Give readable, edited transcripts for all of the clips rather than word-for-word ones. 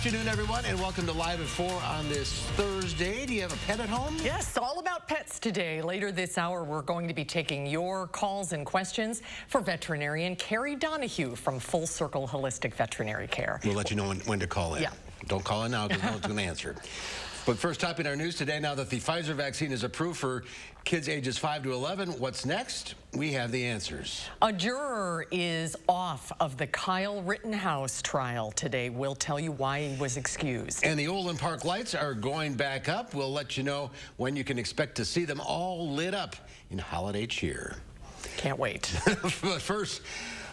afternoon, everyone, and welcome to Live at 4 on this Thursday. Do you have a pet at home? Yes, all about pets today. Later this hour, we're going to be taking your calls and questions for veterinarian Carrie Donahue from Full Circle Holistic Veterinary Care. We'll let you know when to call in. Yeah. Don't call in now because no one's going to answer. But first, top in our news today, now that the Pfizer vaccine is approved for kids ages 5 to 11, what's next? We have the answers. A juror is off of the Kyle Rittenhouse trial today. We'll tell you why he was excused. And the Overland Park lights are going back up. We'll let you know when you can expect to see them all lit up in holiday cheer. Can't wait. But first,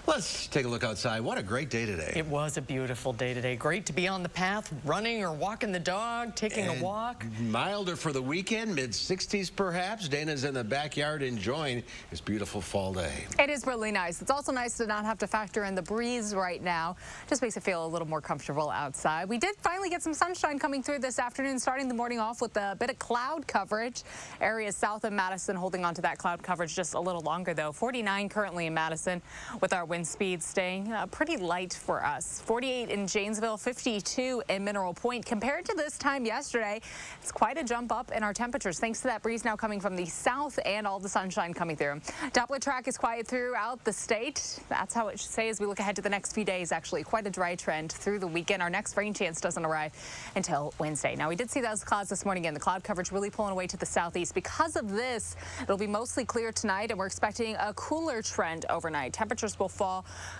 let's take a look outside. What a great day today. It was a beautiful day today. Great to be on the path, running or walking the dog, taking a walk. Milder for the weekend, mid-60s perhaps. Dana's in the backyard enjoying this beautiful fall day. It is really nice. It's also nice to not have to factor in the breeze right now. Just makes it feel a little more comfortable outside. We did finally get some sunshine coming through this afternoon, starting the morning off with a bit of cloud coverage. Areas south of Madison holding on to that cloud coverage just a little longer, though. 49 currently in Madison with our wind speed staying pretty light for us. 48 in Janesville, 52 in Mineral Point. Compared to this time yesterday, it's quite a jump up in our temperatures thanks to that breeze now coming from the south and all the sunshine coming through. Doppler track is quiet throughout the state. That's how it should say as we look ahead to the next few days. Actually, quite a dry trend through the weekend. Our next rain chance doesn't arrive until Wednesday. Now, we did see those clouds this morning, and the cloud coverage really pulling away to the southeast. Because of this, it'll be mostly clear tonight, and we're expecting a cooler trend overnight. Temperatures will fall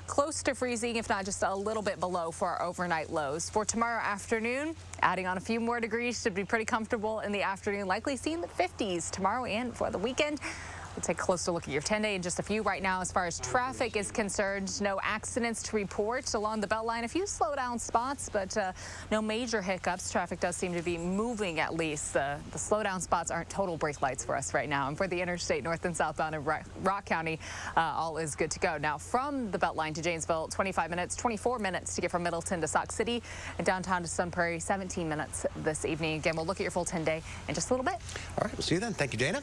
close to freezing, if not just a little bit below for our overnight lows. For tomorrow afternoon, adding on a few more degrees, should be pretty comfortable in the afternoon, likely seeing the 50s tomorrow and for the weekend. We'll take a closer look at your 10-day in just a few. Right now, as far as traffic is concerned, no accidents to report along the Beltline. A few slowdown spots, but no major hiccups. Traffic does seem to be moving at least. The slowdown spots aren't total brake lights for us right now. And for the interstate north and southbound in Rock County, all is good to go. Now, from the Beltline to Janesville, 25 minutes, 24 minutes to get from Middleton to Sauk City, and downtown to Sun Prairie, 17 minutes this evening. Again, we'll look at your full 10-day in just a little bit. All right, we'll see you then. Thank you, Dana.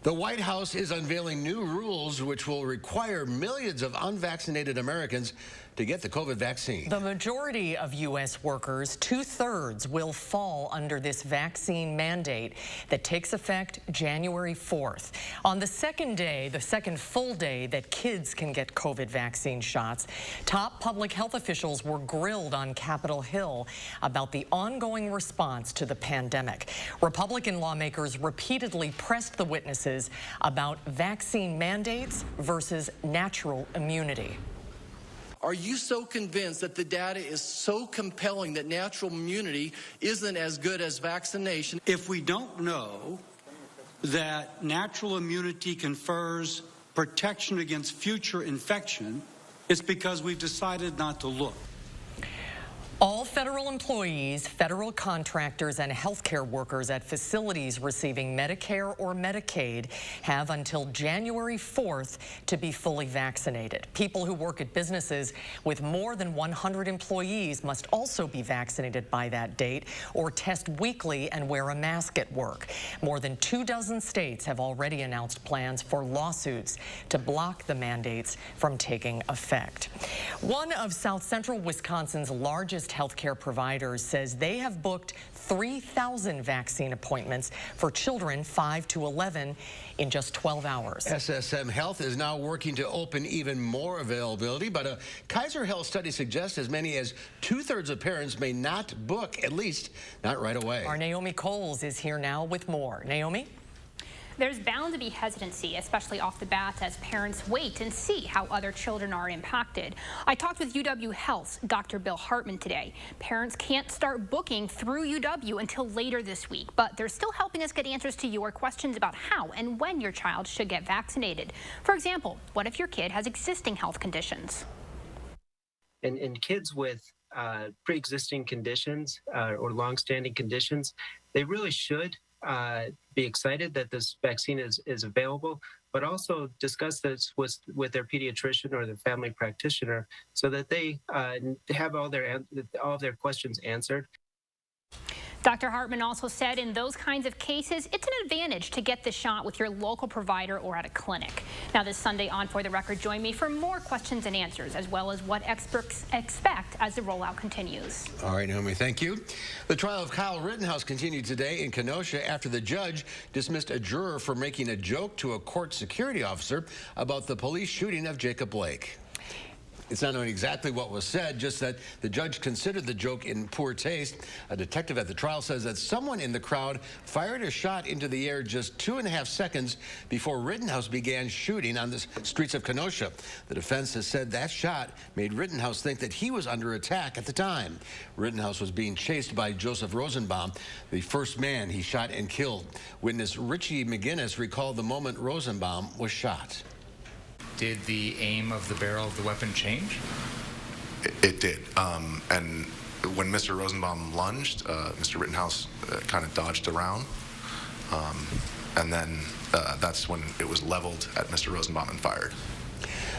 The White House is unveiling new rules which will require millions of unvaccinated Americans to get the COVID vaccine. The majority of U.S. workers, 2/3, will fall under this vaccine mandate that takes effect January 4th. On the second day, the second full day that kids can get COVID vaccine shots, top public health officials were grilled on Capitol Hill about the ongoing response to the pandemic. Republican lawmakers repeatedly pressed the witnesses about vaccine mandates versus natural immunity. Are you so convinced that the data is so compelling that natural immunity isn't as good as vaccination? If we don't know that natural immunity confers protection against future infection, it's because we've decided not to look. All federal employees, federal contractors, and healthcare workers at facilities receiving Medicare or Medicaid have until January 4th to be fully vaccinated. People who work at businesses with more than 100 employees must also be vaccinated by that date or test weekly and wear a mask at work. More than 24 states have already announced plans for lawsuits to block the mandates from taking effect. One of South Central Wisconsin's largest healthcare providers says they have booked 3,000 vaccine appointments for children 5 to 11 in just 12 hours. SSM Health is now working to open even more availability, but a Kaiser Health study suggests as many as 2/3 of parents may not book, at least not right away. Our Naomi Coles is here now with more. Naomi? There's bound to be hesitancy, especially off the bat, as parents wait and see how other children are impacted. I talked with UW Health's Dr. Bill Hartman today. Parents can't start booking through UW until later this week, but they're still helping us get answers to your questions about how and when your child should get vaccinated. For example, what if your kid has existing health conditions? And kids with pre-existing conditions or long-standing conditions, they really should be excited that this vaccine is available, but also discuss this with their pediatrician or their family practitioner so that they have all of their questions answered. Dr. Hartman also said in those kinds of cases, it's an advantage to get the shot with your local provider or at a clinic. Now this Sunday on For the Record, join me for more questions and answers, as well as what experts expect as the rollout continues. All right, Naomi, thank you. The trial of Kyle Rittenhouse continued today in Kenosha after the judge dismissed a juror for making a joke to a court security officer about the police shooting of Jacob Blake. It's not known exactly what was said, just that the judge considered the joke in poor taste. A detective at the trial says that someone in the crowd fired a shot into the air just 2.5 seconds before Rittenhouse began shooting on the streets of Kenosha. The defense has said that shot made Rittenhouse think that he was under attack at the time. Rittenhouse was being chased by Joseph Rosenbaum, the first man he shot and killed. Witness Richie McGinnis recalled the moment Rosenbaum was shot. Did the aim of the barrel of the weapon change? It did. And when Mr. Rosenbaum lunged, Mr. Rittenhouse kind of dodged around. And then that's when it was leveled at Mr. Rosenbaum and fired.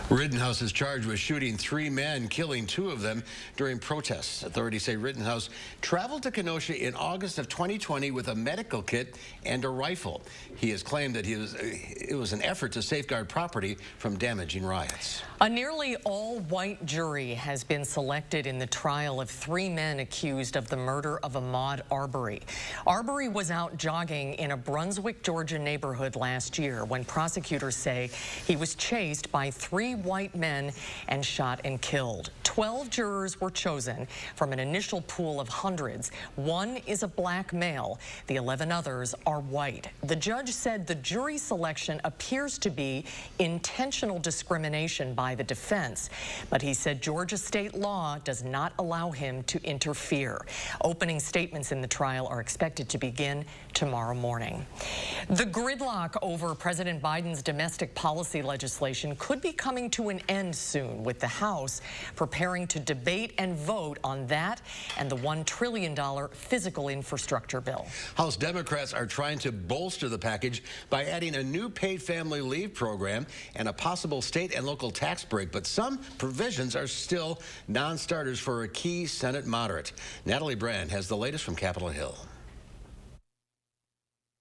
Rittenhouse is charged with shooting 3 men, killing 2 of them during protests. Authorities say Rittenhouse traveled to Kenosha in August of 2020 with a medical kit and a rifle. He has claimed that it was an effort to safeguard property from damaging riots. A nearly all-white jury has been selected in the trial of 3 men accused of the murder of Ahmaud Arbery. Arbery was out jogging in a Brunswick, Georgia neighborhood last year when prosecutors say he was chased by 3 white men and shot and killed. 12 jurors were chosen from an initial pool of hundreds. 1 is a black male. The 11 others are white. The judge said the jury selection appears to be intentional discrimination by the defense, but he said Georgia state law does not allow him to interfere. Opening statements in the trial are expected to begin tomorrow morning. The gridlock over President Biden's domestic policy legislation could be coming to an end soon, with the House preparing to debate and vote on that and the $1 trillion physical infrastructure bill. House Democrats are trying to bolster the package by adding a new paid family leave program and a possible state and local tax break, but some provisions are still non-starters for a key Senate moderate. Natalie Brand has the latest from Capitol Hill.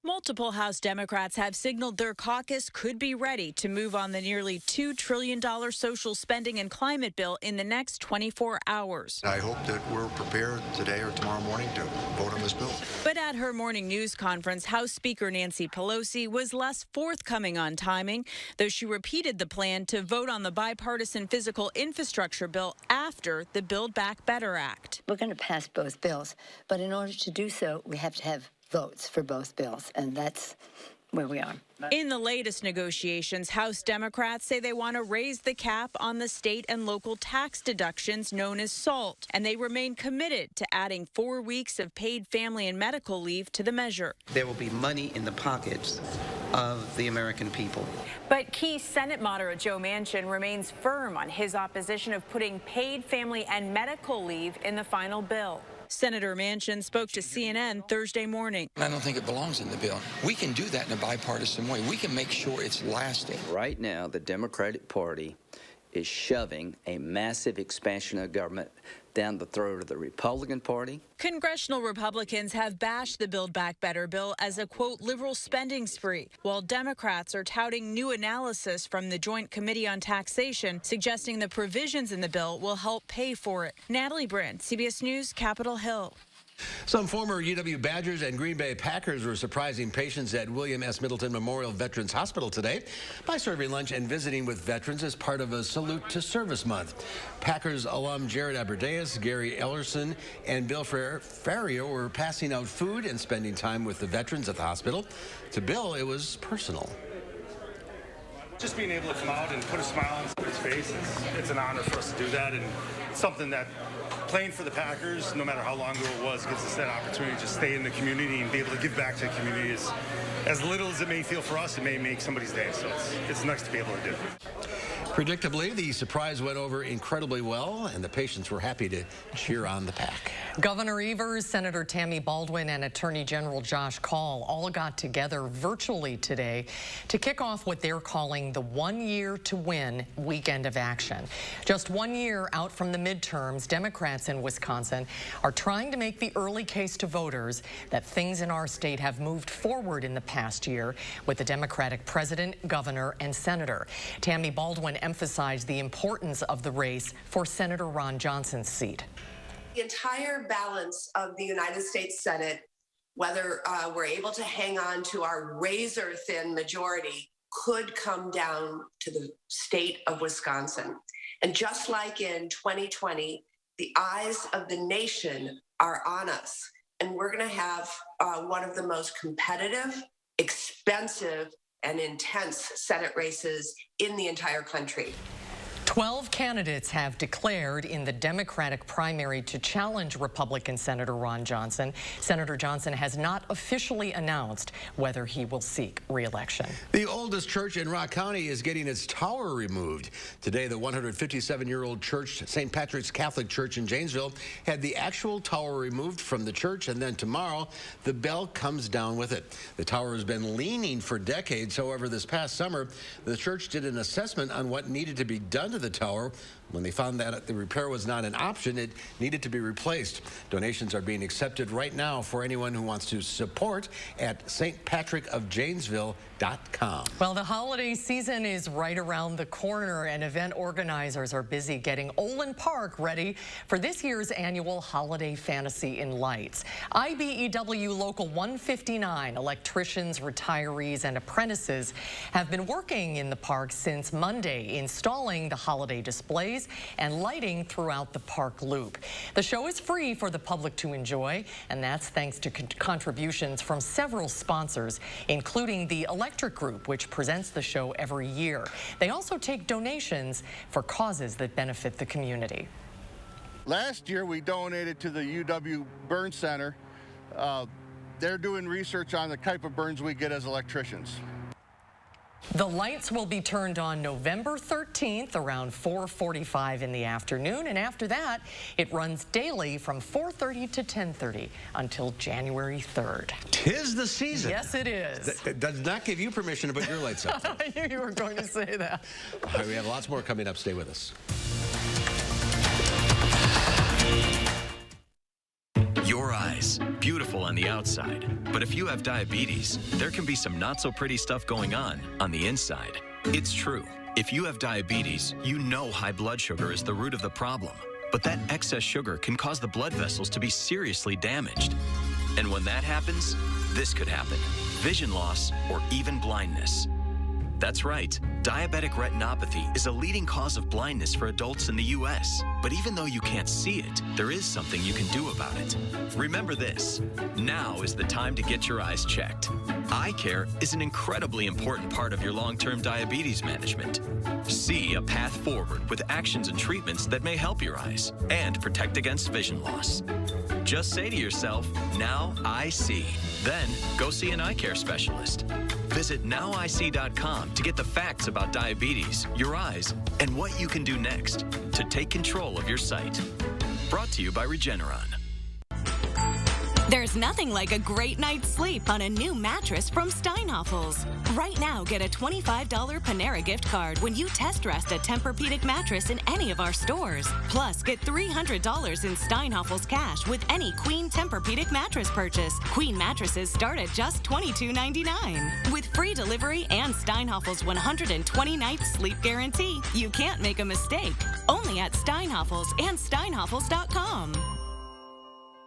Multiple House Democrats have signaled their caucus could be ready to move on the nearly $2 trillion social spending and climate bill in the next 24 hours. I hope that we're prepared today or tomorrow morning to vote on this bill. But at her morning news conference, House Speaker Nancy Pelosi was less forthcoming on timing, though she repeated the plan to vote on the bipartisan physical infrastructure bill after the Build Back Better Act. We're going to pass both bills, but in order to do so, we have to have votes for both bills, and that's where we are. In the latest negotiations, House Democrats say they want to raise the cap on the state and local tax deductions known as SALT, and they remain committed to adding 4 weeks of paid family and medical leave to the measure. There will be money in the pockets of the American people. But key Senate moderate Joe Manchin remains firm on his opposition of putting paid family and medical leave in the final bill. Senator Manchin spoke to CNN Thursday morning. I don't think it belongs in the bill. We can do that in a bipartisan way. We can make sure it's lasting. Right now, the Democratic Party is shoving a massive expansion of government down the throat of the Republican Party. Congressional Republicans have bashed the Build Back Better bill as a, quote, liberal spending spree, while Democrats are touting new analysis from the Joint Committee on Taxation, suggesting the provisions in the bill will help pay for it. Natalie Brand, CBS News, Capitol Hill. Some former UW Badgers and Green Bay Packers were surprising patients at William S. Middleton Memorial Veterans Hospital today by serving lunch and visiting with veterans as part of a Salute to Service Month. Packers alum Jared Aberdeus, Gary Ellerson, and Bill Ferrier were passing out food and spending time with the veterans at the hospital. To Bill, it was personal. Just being able to come out and put a smile on somebody's face, it's an honor for us to do that, and it's something that playing for the Packers, no matter how long ago it was, gives us that opportunity to stay in the community and be able to give back to the community. As little as it may feel for us, it may make somebody's day, so it's nice to be able to do. Predictably, the surprise went over incredibly well, and the patients were happy to cheer on the Pack. Governor Evers, Senator Tammy Baldwin, and Attorney General Josh Kaul all got together virtually today to kick off what they're calling the 1 Year to Win weekend of action. Just 1 year out from the midterms, Democrats in Wisconsin are trying to make the early case to voters that things in our state have moved forward in the past year with the Democratic president, governor, and senator. Tammy Baldwin emphasized the importance of the race for Senator Ron Johnson's seat. The entire balance of the United States Senate, whether we're able to hang on to our razor-thin majority, could come down to the state of Wisconsin. And just like in 2020, the eyes of the nation are on us. And we're going to have one of the most competitive, expensive, and intense Senate races in the entire country. 12 candidates have declared in the Democratic primary to challenge Republican Senator Ron Johnson. Senator Johnson has not officially announced whether he will seek re-election. The oldest church in Rock County is getting its tower removed. Today, the 157-year-old church, St. Patrick's Catholic Church in Janesville, had the actual tower removed from the church, and then tomorrow, the bell comes down with it. The tower has been leaning for decades. However, this past summer, the church did an assessment on what needed to be done to the tower. When they found that the repair was not an option, it needed to be replaced. Donations are being accepted right now for anyone who wants to support at stpatrickofjanesville.com. Well, the holiday season is right around the corner, and event organizers are busy getting Olin Park ready for this year's annual Holiday Fantasy in Lights. IBEW Local 159 electricians, retirees, and apprentices have been working in the park since Monday, installing the holiday displays and lighting throughout the park loop. The show is free for the public to enjoy, and that's thanks to contributions from several sponsors, including the Electric Group, which presents the show every year. They also take donations for causes that benefit the community. Last year, we donated to the UW Burn Center. They're doing research on the type of burns we get as electricians. The lights will be turned on November 13th around 4:45 in the afternoon, and after that, it runs daily from 4:30 to 10:30 until January 3rd. 'Tis the season. Yes, it is. That does not give you permission to put your lights up. I knew you were going to say that. All right, we have lots more coming up. Stay with us. Your eyes, beautiful on the outside, but if you have diabetes, there can be some not so pretty stuff going on the inside. It's true. If you have diabetes, you know high blood sugar is the root of the problem, but that excess sugar can cause the blood vessels to be seriously damaged. And when that happens, this could happen: vision loss or even blindness. That's right. Diabetic retinopathy is a leading cause of blindness for adults in the U.S. But even though you can't see it, there is something you can do about it. Remember this: now is the time to get your eyes checked. Eye care is an incredibly important part of your long-term diabetes management. See a path forward with actions and treatments that may help your eyes and protect against vision loss. Just say to yourself, "Now I see." Then go see an eye care specialist. Visit nowic.com to get the facts about diabetes, your eyes, and what you can do next to take control of your sight. Brought to you by Regeneron. There's nothing like a great night's sleep on a new mattress from Steinhoffels. Right now, get a $25 Panera gift card when you test rest a Tempur-Pedic mattress in any of our stores. Plus, get $300 in Steinhoffels cash with any Queen Tempur-Pedic mattress purchase. Queen mattresses start at just $22.99. With free delivery and Steinhoffels' 120-night sleep guarantee, you can't make a mistake. Only at Steinhoffels and Steinhoffels.com.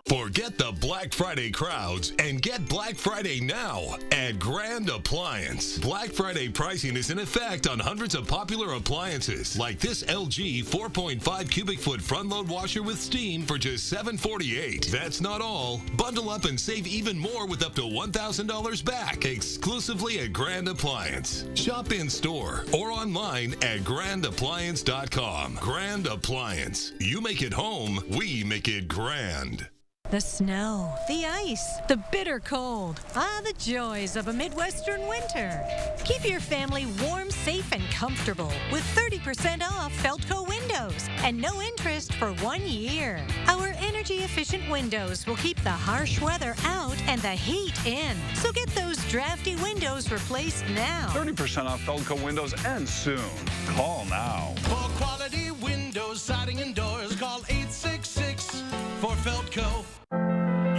Forget the Black Friday crowds and get Black Friday now at Grand Appliance. Black Friday pricing is in effect on hundreds of popular appliances like this LG 4.5 cubic foot front load washer with steam for just $748. That's not all. Bundle up and save even more with up to $1,000 back exclusively at Grand Appliance. Shop in store or online at grandappliance.com. Grand Appliance. You make it home, we make it grand. The snow, the ice, the bitter cold. Ah, the joys of a Midwestern winter. Keep your family warm, safe, and comfortable with 30% off Feltco windows and no interest for 1 year. Our energy-efficient windows will keep the harsh weather out and the heat in. So get those drafty windows replaced now. 30% off Feltco windows and soon. Call now. For quality windows, siding, and doors, call 866 for Feltco.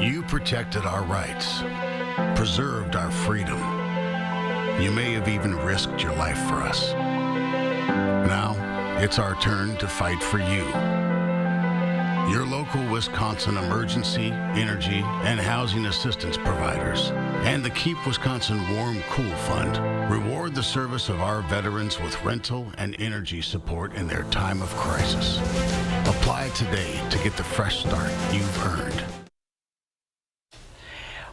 You protected our rights, preserved our freedom. You may have even risked your life for us. Now, it's our turn to fight for you. Your local Wisconsin emergency, energy, and housing assistance providers, and the Keep Wisconsin Warm Cool Fund reward the service of our veterans with rental and energy support in their time of crisis. Apply today to get the fresh start you've earned.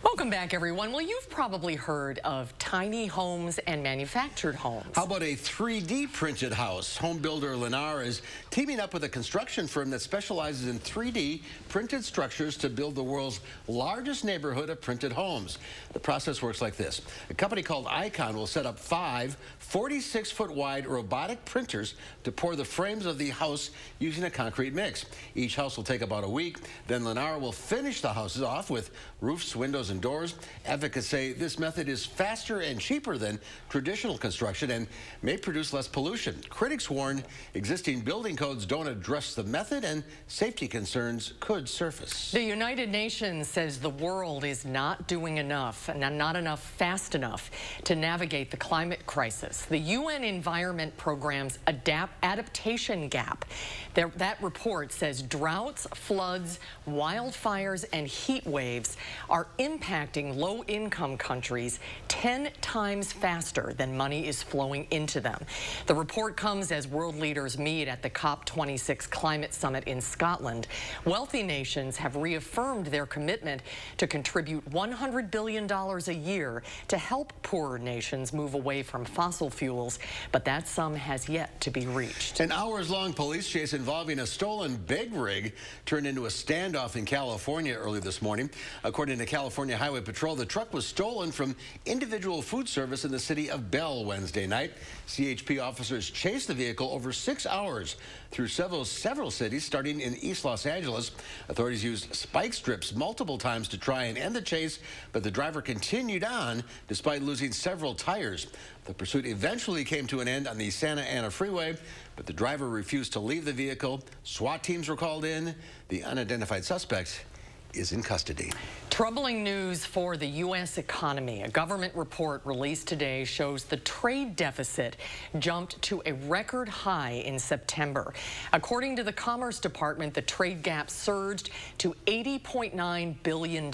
Welcome back, everyone. Well, you've probably heard of tiny homes and manufactured homes. How about a 3D printed house? Home builder Lennar is teaming up with a construction firm that specializes in 3D printed structures to build the world's largest neighborhood of printed homes. The process works like this. A company called Icon will set up 5 46-foot wide robotic printers to pour the frames of the house using a concrete mix. Each house will take about a week. Then Lennar will finish the houses off with roofs, windows, and doors. Advocates say this method is faster and cheaper than traditional construction and may produce less pollution. Critics warn existing building codes don't address the method and safety concerns could surface. The United Nations says the world is not doing enough, and not enough fast enough to navigate the climate crisis. The UN Environment Programme's adaptation gap. That report says droughts, floods, wildfires, and heat waves are impacting low-income countries 10 times faster than money is flowing into them. The report comes as world leaders meet at the COP26 Climate Summit in Scotland. Wealthy nations have reaffirmed their commitment to contribute $100 billion a year to help poorer nations move away from fossil fuels, but that sum has yet to be reached. An hours-long police chase involving a stolen big rig turned into a standoff in California early this morning. According to California Highway Patrol, the truck was stolen from individual food service in the city of Bell Wednesday night. CHP officers chased the vehicle over 6 hours through several cities, starting in East Los Angeles. Authorities used spike strips multiple times to try and end the chase, but the driver continued on despite losing several tires. The pursuit eventually came to an end on the Santa Ana freeway, but the driver refused to leave the vehicle. SWAT teams were called in. The unidentified suspect is in custody. Troubling news for the U.S. economy. A government report released today shows the trade deficit jumped to a record high in September. According to the Commerce Department, the trade gap surged to $80.9 billion.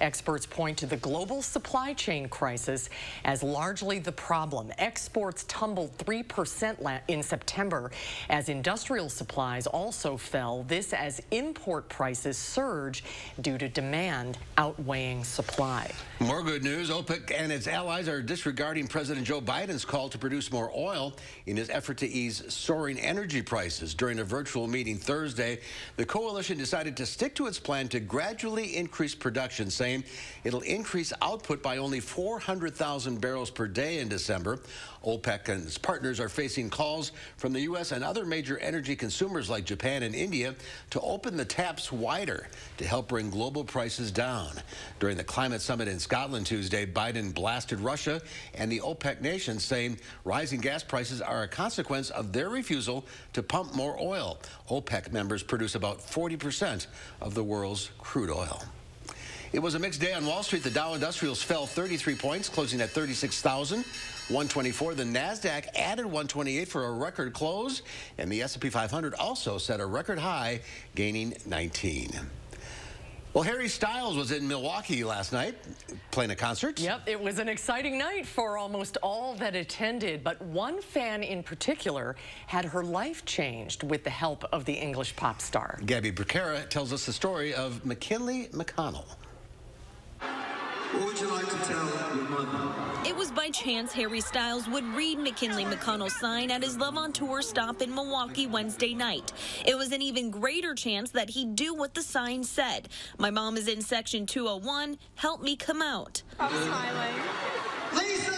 Experts point to the global supply chain crisis as largely the problem. Exports tumbled 3% in September as industrial supplies also fell. This as import prices surge due to demand outweighing supply. More good news. OPEC and its allies are disregarding President Joe Biden's call to produce more oil in his effort to ease soaring energy prices. During a virtual meeting Thursday, the coalition decided to stick to its plan to gradually increase production, saying it'll increase output by only 400,000 barrels per day in December. OPEC and its partners are facing calls from the U.S. and other major energy consumers like Japan and India to open the taps wider to help bring global prices down. During the climate summit in Scotland Tuesday, Biden blasted Russia and the OPEC nations, saying rising gas prices are a consequence of their refusal to pump more oil. OPEC members produce about 40% of the world's crude oil. It was a mixed day on Wall Street. The Dow Industrials fell 33 points, closing at 36,124. The Nasdaq added 128 for a record close, and the S&P 500 also set a record high, gaining 19. Well, Harry Styles was in Milwaukee last night playing a concert. Yep, it was an exciting night for almost all that attended, but one fan in particular had her life changed with the help of the English pop star. Gabby Brickera tells us the story of McKinley McConnell. What would you like to tell your mother? It was by chance Harry Styles would read McKinley McConnell's sign at his Love on Tour stop in Milwaukee Wednesday night. It was an even greater chance that he'd do what the sign said. My mom is in section 201. Help me come out. I'm smiling. Lisa!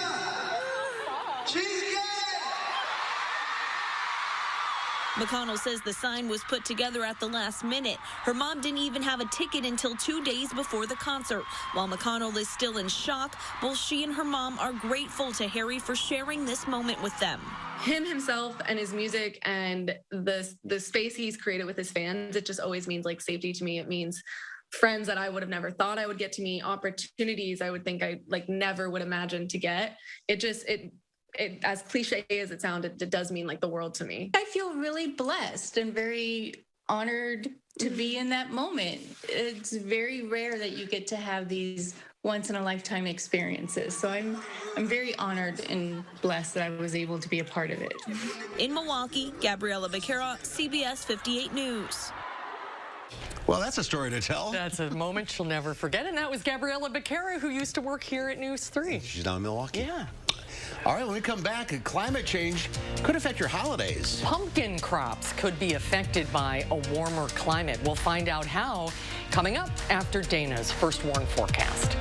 She's gay! McConnell says the sign was put together at the last minute. Her mom didn't even have a ticket until 2 days before the concert. While McConnell is still in shock, both she and her mom are grateful to Harry for sharing this moment with them. Him himself and his music and the space he's created with his fans, it just always means like safety to me. It means friends that I would have never thought I would get to meet, opportunities I would think I like never would imagine to get. It as cliche as it sounded, it does mean like the world to me. I feel really blessed and very honored to be in that moment. It's very rare that you get to have these once in a lifetime experiences. So I'm very honored and blessed that I was able to be a part of it. In Milwaukee, Gabriella Becerra, CBS 58 News. Well, that's a story to tell. That's a moment she'll never forget. And that was Gabriella Becerra, who used to work here at News 3. She's now in Milwaukee. Yeah. All right, when we come back, climate change could affect your holidays. Pumpkin crops could be affected by a warmer climate. We'll find out how coming up after Dana's First Warn forecast.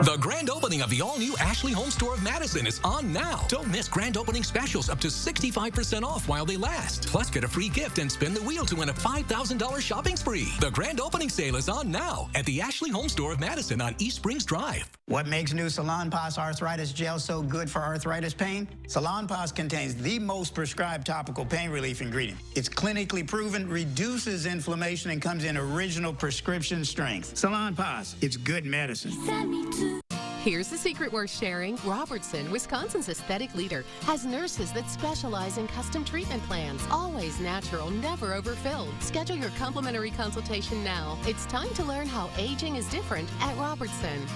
The grand opening of the all-new Ashley Home Store of Madison is on now. Don't miss grand opening specials up to 65% off while they last. Plus, get a free gift and spin the wheel to win a $5,000 shopping spree. The grand opening sale is on now at the Ashley Home Store of Madison on East Springs Drive. What makes new Salonpas Arthritis Gel so good for arthritis pain? Salonpas contains the most prescribed topical pain relief ingredient. It's clinically proven, reduces inflammation, and comes in original prescription strength. Salonpas, it's good medicine. Here's the secret worth sharing. Robertson, Wisconsin's aesthetic leader, has nurses that specialize in custom treatment plans. Always natural, never overfilled. Schedule your complimentary consultation now. It's time to learn how aging is different at Robertson.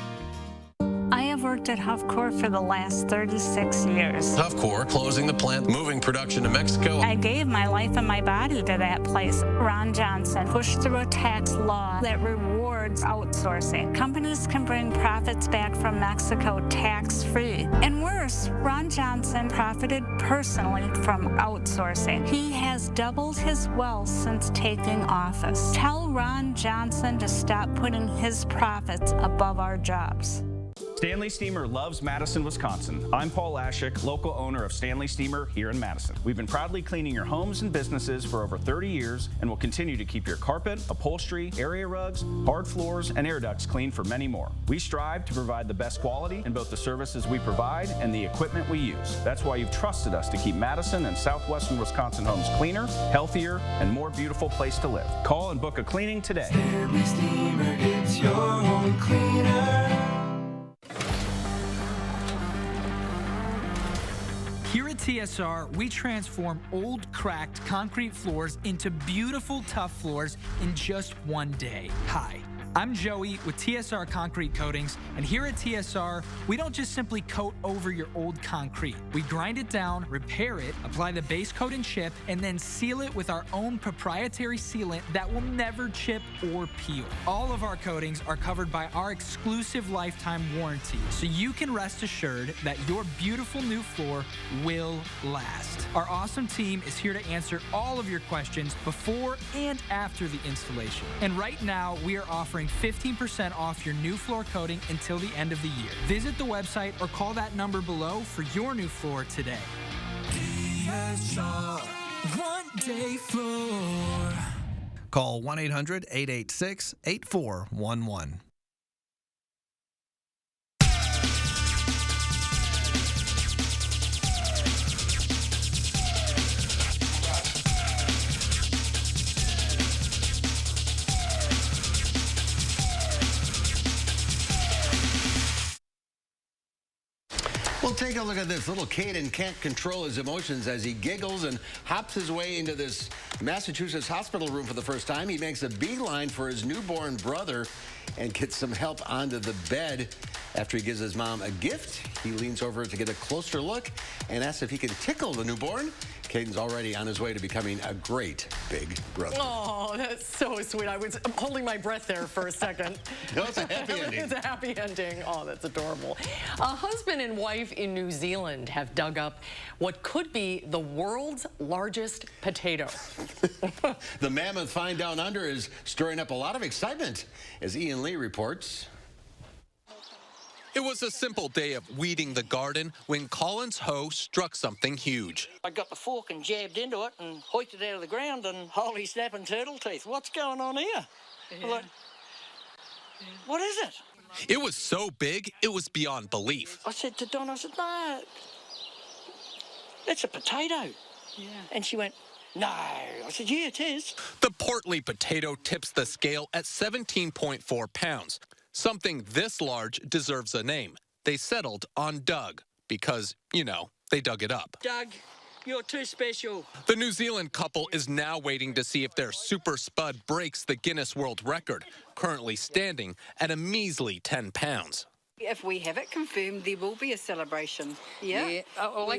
I have worked at Huffcore for the last 36 years. Huffcore closing the plant, moving production to Mexico. I gave my life and my body to that place. Ron Johnson pushed through a tax law that rewards outsourcing. Companies can bring profits back from Mexico tax-free. And worse, Ron Johnson profited personally from outsourcing. He has doubled his wealth since taking office. Tell Ron Johnson to stop putting his profits above our jobs. Stanley Steamer loves Madison, Wisconsin. I'm Paul Lashik, local owner of Stanley Steamer here in Madison. We've been proudly cleaning your homes and businesses for over 30 years and will continue to keep your carpet, upholstery, area rugs, hard floors, and air ducts clean for many more. We strive to provide the best quality in both the services we provide and the equipment we use. That's why you've trusted us to keep Madison and southwestern Wisconsin homes cleaner, healthier, and more beautiful place to live. Call and book a cleaning today. Stanley Steamer gets your home cleaner. Here at TSR, we transform old, cracked concrete floors into beautiful, tough floors in just one day. Hi, I'm Joey with TSR Concrete Coatings, and here at TSR, we don't just simply coat over your old concrete. We grind it down, repair it, apply the base coat and chip, and then seal it with our own proprietary sealant that will never chip or peel. All of our coatings are covered by our exclusive lifetime warranty, so you can rest assured that your beautiful new floor will last. Our awesome team is here to answer all of your questions before and after the installation. And right now, we are offering 15% off your new floor coating until the end of the year. Visit the website or call that number below for your new floor today. TSR, one day floor. Call 1-800-886-8411. Well, take a look at this. Little Caden can't control his emotions as he giggles and hops his way into this Massachusetts hospital room for the first time. He makes a beeline for his newborn brother. and gets some help onto the bed. After he gives his mom a gift, he leans over to get a closer look and asks if he can tickle the newborn. Caden's already on his way to becoming a great big brother. Oh, that's so sweet. I'm holding my breath there for a second. No, it's a happy ending. It's a happy ending. Oh, that's adorable. A husband and wife in New Zealand have dug up what could be the world's largest potato. The mammoth find down under is stirring up a lot of excitement, as Ian Lee reports. It was a simple day of weeding the garden when Colin's hoe struck something huge. I got the fork and jabbed into it and hoiked it out of the ground, and holy snapping turtle teeth. What's going on here? Yeah. Like, what is it? It was so big, it was beyond belief. I said to Don, I said, no, it's a potato. Yeah. And she went, no. I said, yeah, it is. The portly potato tips the scale at 17.4 pounds. Something this large deserves a name. They settled on Doug because, you know, they dug it up. Doug, you're too special. The New Zealand couple is now waiting to see if their super spud breaks the Guinness World Record, currently standing at a measly 10 pounds. If we have it confirmed, there will be a celebration. Yeah? Well,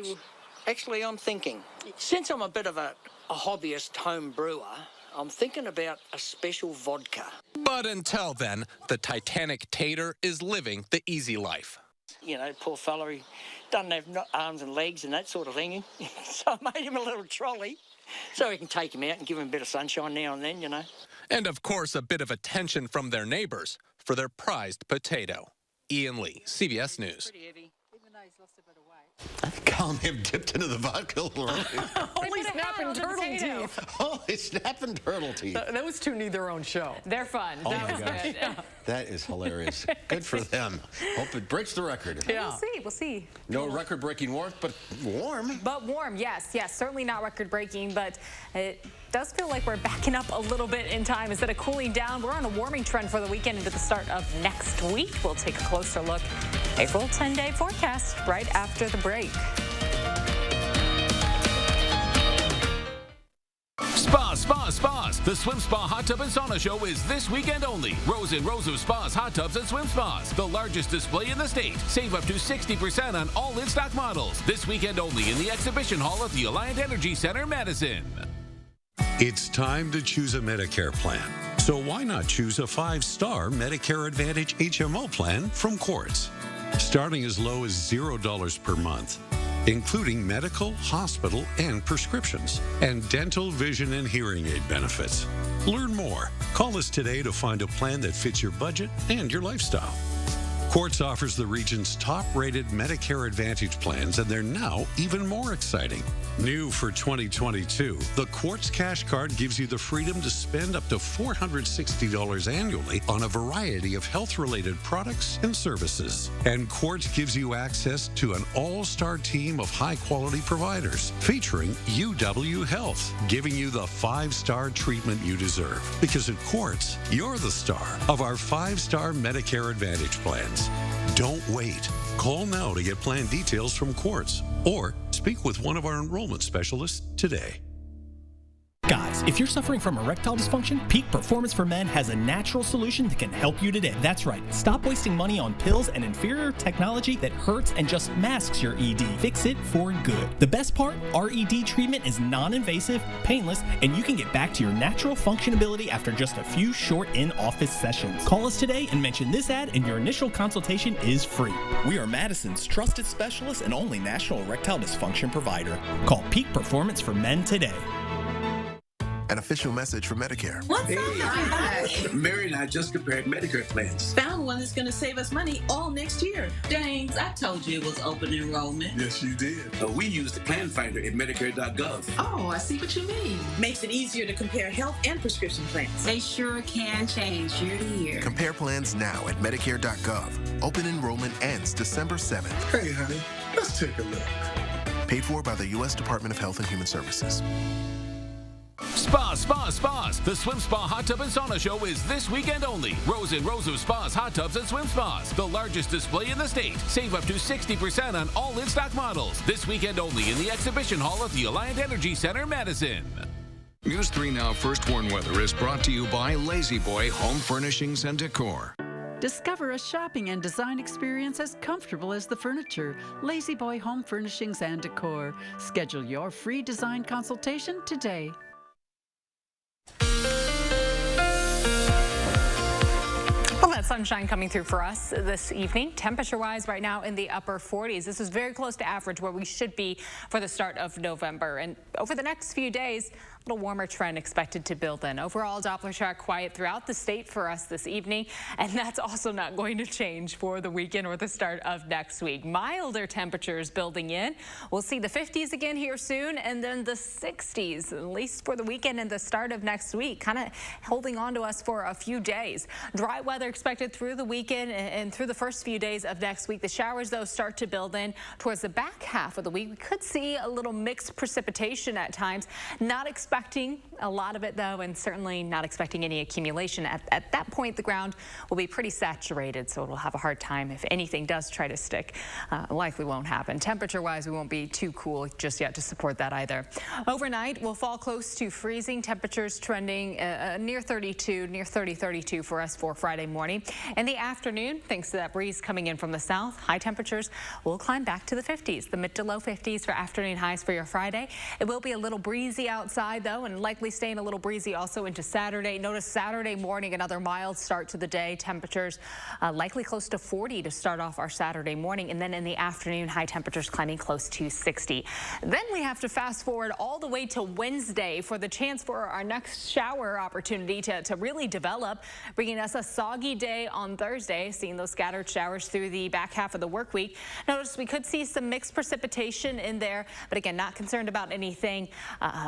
actually, I'm thinking, since I'm a bit of a hobbyist home brewer, I'm thinking about a special vodka. But until then, the Titanic tater is living the easy life. You know, poor fella, he doesn't have arms and legs and that sort of thing. So I made him a little trolley so we can take him out and give him a bit of sunshine now and then, you know. And of course, a bit of attention from their neighbors for their prized potato. Ian Lee, CBS News. I think Colin may have dipped into the vodka a little early. Holy snapping turtle teeth. Holy snapping turtle teeth. Those two need their own show. They're fun. Oh That my was gosh. good. Yeah. That is hilarious. Good for them. Hope it breaks the record. Yeah. We'll see. No record-breaking warmth, but warm. But warm, yes. Certainly not record-breaking, but it does feel like we're backing up a little bit in time. Instead of cooling down, we're on a warming trend for the weekend into the start of next week. We'll take a closer look at a full 10-day forecast right after the break. Spas. The Swim Spa Hot Tub and Sauna Show is this weekend only. Rows and rows of spas, hot tubs, and swim spas. The largest display in the state. Save up to 60% on all in-stock models. This weekend only in the exhibition hall at the Alliant Energy Center, Madison. It's time to choose a Medicare plan. So why not choose a 5-star Medicare Advantage HMO plan from Quartz? Starting as low as $0 per month, including medical, hospital, and prescriptions, and dental, vision, and hearing aid benefits. Learn more. Call us today to find a plan that fits your budget and your lifestyle. Quartz offers the region's top-rated Medicare Advantage plans, and they're now even more exciting. New for 2022, the Quartz Cash Card gives you the freedom to spend up to $460 annually on a variety of health-related products and services. And Quartz gives you access to an all-star team of high-quality providers, featuring UW Health, giving you the 5-star treatment you deserve. Because at Quartz, you're the star of our 5-star Medicare Advantage plans. Don't wait. Call now to get plan details from Quartz or speak with one of our enrollment specialists today. Guys, if you're suffering from erectile dysfunction, Peak Performance for Men has a natural solution that can help you today. That's right. Stop wasting money on pills and inferior technology that hurts and just masks your ED. Fix it for good. The best part, our ED treatment is non-invasive, painless, and you can get back to your natural functionability after just a few short in-office sessions. Call us today and mention this ad, and your initial consultation is free. We are Madison's trusted specialist and only national erectile dysfunction provider. Call Peak Performance for Men today. An official message from Medicare. What's up? Mary and I just compared Medicare plans. Found one that's going to save us money all next year. Dang, I told you it was open enrollment. Yes, you did. We use the plan finder at Medicare.gov. Oh, I see what you mean. Makes it easier to compare health and prescription plans. They sure can change year to year. Compare plans now at Medicare.gov. Open enrollment ends December 7th. Hey, honey, let's take a look. Paid for by the U.S. Department of Health and Human Services. Spas. The Swim Spa Hot Tub and Sauna Show is this weekend only. Rows and rows of spas, hot tubs, and swim spas. The largest display in the state. Save up to 60% on all in-stock models. This weekend only in the exhibition hall at the Alliant Energy Center, Madison. News 3 Now First Warn Weather is brought to you by Lazy Boy Home Furnishings and Decor. Discover a shopping and design experience as comfortable as the furniture. Lazy Boy Home Furnishings and Decor. Schedule your free design consultation today. Well, that sunshine coming through for us this evening. Temperature-wise, right now in the upper 40s. This is very close to average where we should be for the start of November. And over the next few days, a little warmer trend expected to build in. Overall, Doppler track quiet throughout the state for us this evening, and that's also not going to change for the weekend or the start of next week. Milder temperatures building in. We'll see the 50s again here soon, and then the 60s, at least for the weekend and the start of next week, kind of holding on to us for a few days. Dry weather expected through the weekend and through the first few days of next week. The showers, though, start to build in towards the back half of the week. We could see a little mixed precipitation at times. Not expecting a lot of it, though, and certainly not expecting any accumulation. At that point, the ground will be pretty saturated, so it'll have a hard time if anything does try to stick. Likely won't happen. Temperature-wise, we won't be too cool just yet to support that either. Overnight, we'll fall close to freezing. Temperatures trending near 32, near 32 for us for Friday morning. In the afternoon, thanks to that breeze coming in from the south, high temperatures will climb back to the 50s, the mid to low 50s for afternoon highs for your Friday. It will be a little breezy outside, though, and likely staying a little breezy also into Saturday. Notice Saturday morning, another mild start to the day. Temperatures likely close to 40 to start off our Saturday morning, and then in the afternoon, high temperatures climbing close to 60. Then we have to fast forward all the way to Wednesday for the chance for our next shower opportunity to really develop, bringing us a soggy day on Thursday, seeing those scattered showers through the back half of the work week. Notice we could see some mixed precipitation in there, but again, not concerned about anything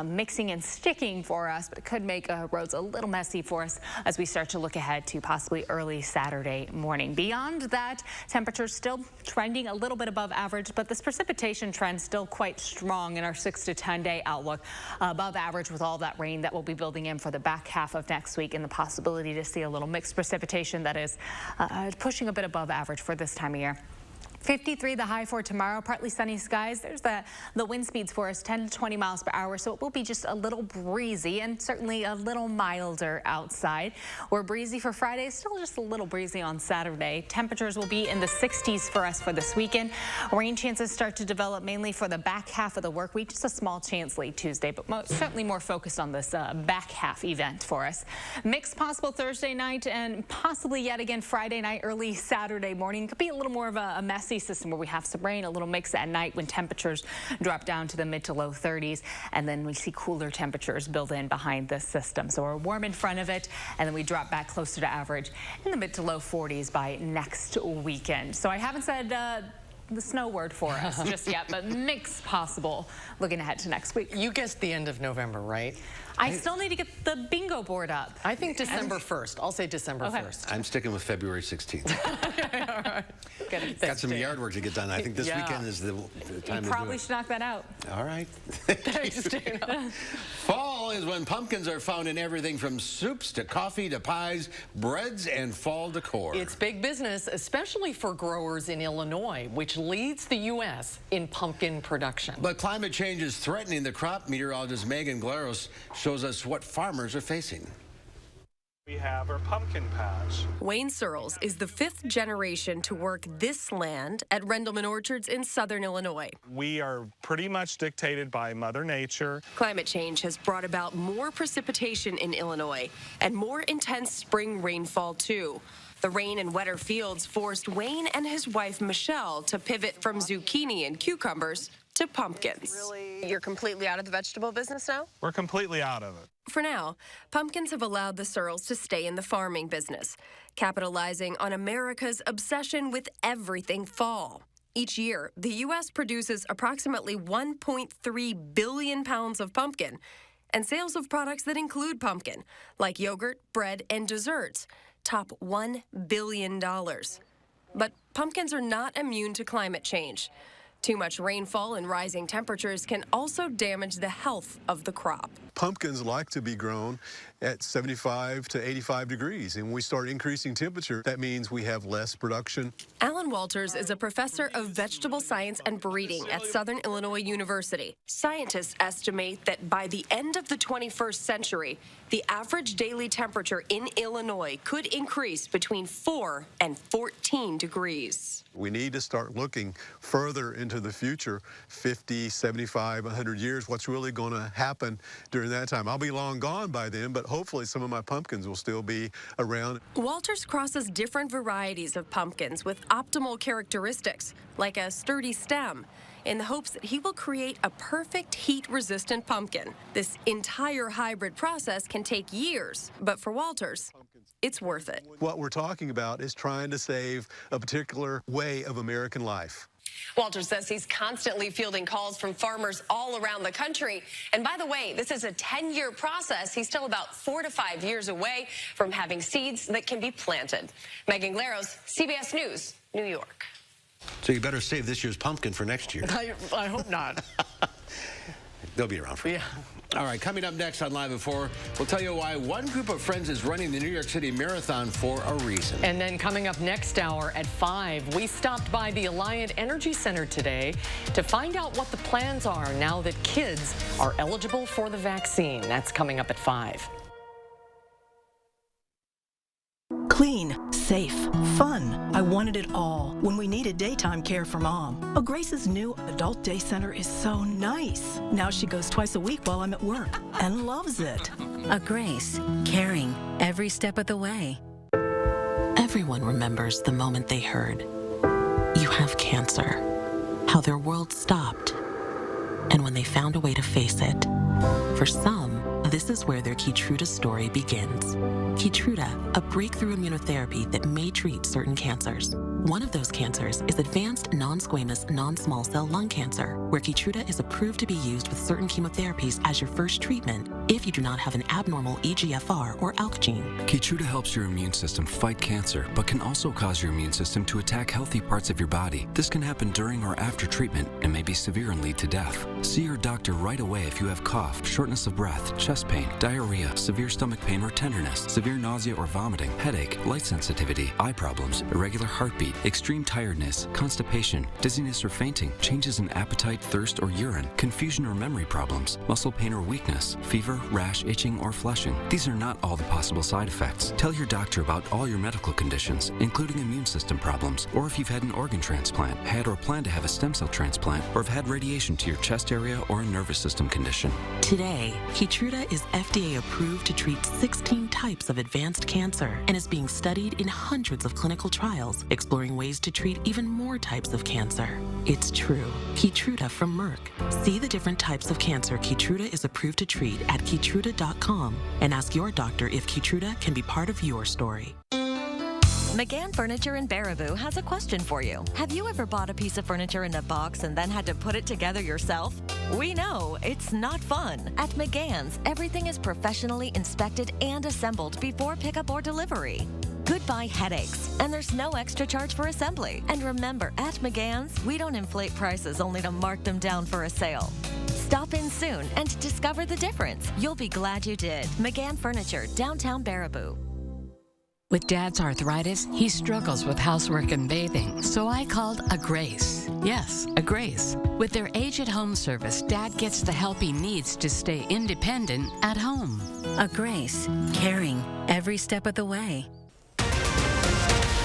mixing and sticking for us, but it could make roads a little messy for us as we start to look ahead to possibly early Saturday morning. Beyond that, temperatures still trending a little bit above average, but this precipitation trend still quite strong in our 6 to 10 day outlook. Above average with all that rain that will be building in for the back half of next week, and the possibility to see a little mixed precipitation that is pushing a bit above average for this time of year. 53 the high for tomorrow. Partly sunny skies. There's the wind speeds for us 10 to 20 miles per hour, so it will be just a little breezy and certainly a little milder outside. We're breezy for Friday, still just a little breezy on Saturday. Temperatures will be in the 60s for us for this weekend. Rain chances start to develop mainly for the back half of the work week. Just a small chance late Tuesday, but certainly more focused on this back half event for us. Mixed possible Thursday night and possibly yet again Friday night, early Saturday morning. Could be a little more of a messy system where we have some rain, a little mix at night when temperatures drop down to the mid to low 30s, and then we see cooler temperatures build in behind this system. So we're warm in front of it, and then we drop back closer to average in the mid to low 40s by next weekend. So I haven't said the snow word for us just yet, but mix possible looking ahead to next week. You guessed the end of November, right? I still need to get the bingo board up. I think December 1st. I'll say December 1st. I'm sticking with February 16th. All right. Got some yard work to get done. I think this weekend is the time to do probably it. should knock that out. All right. Thanks, Dana. Fall is when pumpkins are found in everything from soups to coffee to pies, breads, and fall decor. It's big business, especially for growers in Illinois, which leads the U.S. in pumpkin production. But climate change is threatening the crop. Meteorologist Megan Glaros shows us what farmers are facing. We have our pumpkin patch. Wayne Searles is the 5th generation to work this land at Rendleman Orchards in southern Illinois. We are pretty much dictated by Mother Nature. Climate change has brought about more precipitation in Illinois and more intense spring rainfall, too. The rain and wetter fields forced Wayne and his wife, Michelle, to pivot from zucchini and cucumbers to pumpkins. You're completely out of the vegetable business now? We're completely out of it. For now, pumpkins have allowed the Searles to stay in the farming business, capitalizing on America's obsession with everything fall. Each year, the U.S. produces approximately 1.3 billion pounds of pumpkin, and sales of products that include pumpkin, like yogurt, bread, and desserts, top $1 billion. But pumpkins are not immune to climate change. Too much rainfall and rising temperatures can also damage the health of the crop. pumpkins like to be grown at 75 to 85 degrees. And when we start increasing temperature, that means we have less production. Alan Walters is a professor of vegetable science and breeding at Southern Illinois University. Scientists estimate that by the end of the 21st century, the average daily temperature in Illinois could increase between 4 and 14 degrees. We need to start looking further into the future, 50, 75, 100 years, what's really going to happen during that time. I'll be long gone by then, but hopefully some of my pumpkins will still be around. Walters crosses different varieties of pumpkins with optimal characteristics, like a sturdy stem, in the hopes that he will create a perfect heat-resistant pumpkin. This entire hybrid process can take years, but for Walters, it's worth it. What we're talking about is trying to save a particular way of American life. Walters says he's constantly fielding calls from farmers all around the country. And by the way, this is a 10-year process. He's still about 4 to 5 years away from having seeds that can be planted. Megan Glaros, CBS News, New York. So you better save this year's pumpkin for next year. I hope not. They'll be around for you. All right, coming up next on Live at 4, we'll tell you why one group of friends is running the New York City Marathon for a reason. And then coming up next hour at 5, we stopped by the Alliant Energy Center today to find out what the plans are now that kids are eligible for the vaccine. That's coming up at 5. Clean, safe, fun. I wanted it all when we needed daytime care for Mom. Oh, Grace's new adult day center is so nice. Now she goes twice a week while I'm at work and loves it. A Grace, caring every step of the way. Everyone remembers the moment they heard, "You have cancer," how their world stopped, and when they found a way to face it. For some, this is where their Keytruda story begins. Keytruda, a breakthrough immunotherapy that may treat certain cancers. One of those cancers is advanced non-squamous non-small cell lung cancer, where Keytruda is approved to be used with certain chemotherapies as your first treatment if you do not have an abnormal EGFR or ALK gene. Keytruda helps your immune system fight cancer, but can also cause your immune system to attack healthy parts of your body. This can happen during or after treatment and may be severe and lead to death. See your doctor right away if you have cough, shortness of breath, chest pain, diarrhea, severe stomach pain or tenderness, severe nausea or vomiting, headache, light sensitivity, eye problems, irregular heartbeat, extreme tiredness, constipation, dizziness or fainting, changes in appetite, thirst or urine, confusion or memory problems, muscle pain or weakness, fever, rash, itching or flushing. These are not all the possible side effects. Tell your doctor about all your medical conditions, including immune system problems, or if you've had an organ transplant, had or plan to have a stem cell transplant, or have had radiation to your chest area or a nervous system condition. Today, Keytruda is FDA approved to treat 16 types of advanced cancer and is being studied in hundreds of clinical trials, exploring ways to treat even more types of cancer. It's true. Keytruda from Merck. See the different types of cancer Keytruda is approved to treat at Keytruda.com and ask your doctor if Keytruda can be part of your story. McGann Furniture in Baraboo has a question for you. Have you ever bought a piece of furniture in a box and then had to put it together yourself? We know it's not fun. At McGann's, everything is professionally inspected and assembled before pickup or delivery. Goodbye headaches, and there's no extra charge for assembly. And remember, at McGann's, we don't inflate prices only to mark them down for a sale. Stop in soon and discover the difference. You'll be glad you did. McGann Furniture, downtown Baraboo. With Dad's arthritis, he struggles with housework and bathing, so I called A Grace. Yes, A Grace. With their age-at-home service, Dad gets the help he needs to stay independent at home. A Grace, caring every step of the way.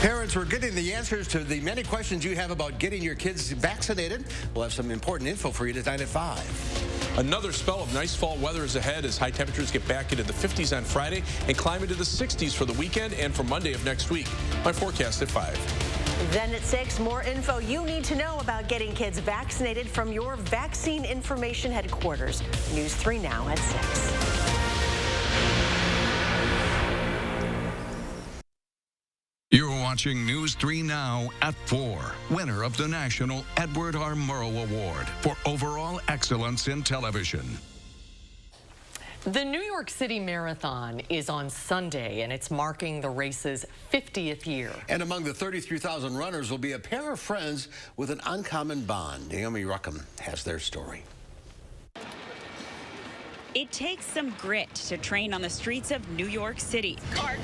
Parents, we're getting the answers to the many questions you have about getting your kids vaccinated. We'll have some important info for you tonight at 5. Another spell of nice fall weather is ahead as high temperatures get back into the 50s on Friday and climb into the 60s for the weekend and for Monday of next week. My forecast at 5. Then at 6, more info you need to know about getting kids vaccinated from your Vaccine Information Headquarters. News 3 now at 6. You're watching News 3 Now at 4. Winner of the National Edward R. Murrow Award for Overall Excellence in Television. The New York City Marathon is on Sunday, and it's marking the race's 50th year. And among the 33,000 runners will be a pair of friends with an uncommon bond. Naomi Ruckham has their story. It takes some grit to train on the streets of New York City. Car.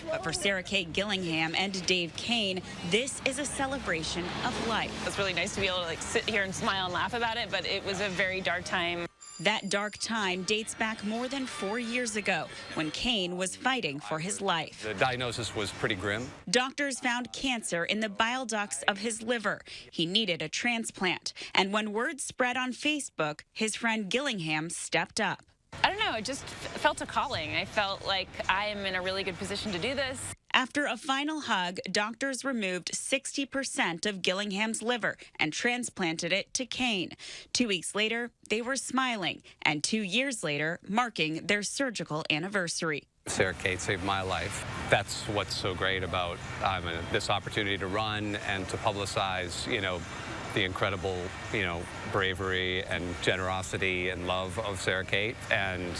But for Sarah Kate Gillingham and Dave Kane, this is a celebration of life. It's really nice to be able to sit here and smile and laugh about it, but it was a very dark time. That dark time dates back more than 4 years ago when Kane was fighting for his life. The diagnosis was pretty grim. Doctors found cancer in the bile ducts of his liver. He needed a transplant. And when word spread on Facebook, his friend Gillingham stepped up. I don't know, it just felt a calling. I felt like I am in a really good position to do this. After a final hug, doctors removed 60% of Gillingham's liver and transplanted it to Kane. 2 weeks later, they were smiling, and 2 years later, marking their surgical anniversary. Sarah Kate saved my life. That's what's so great about this opportunity to run and to publicize, the incredible, bravery and generosity and love of Sarah Kate, and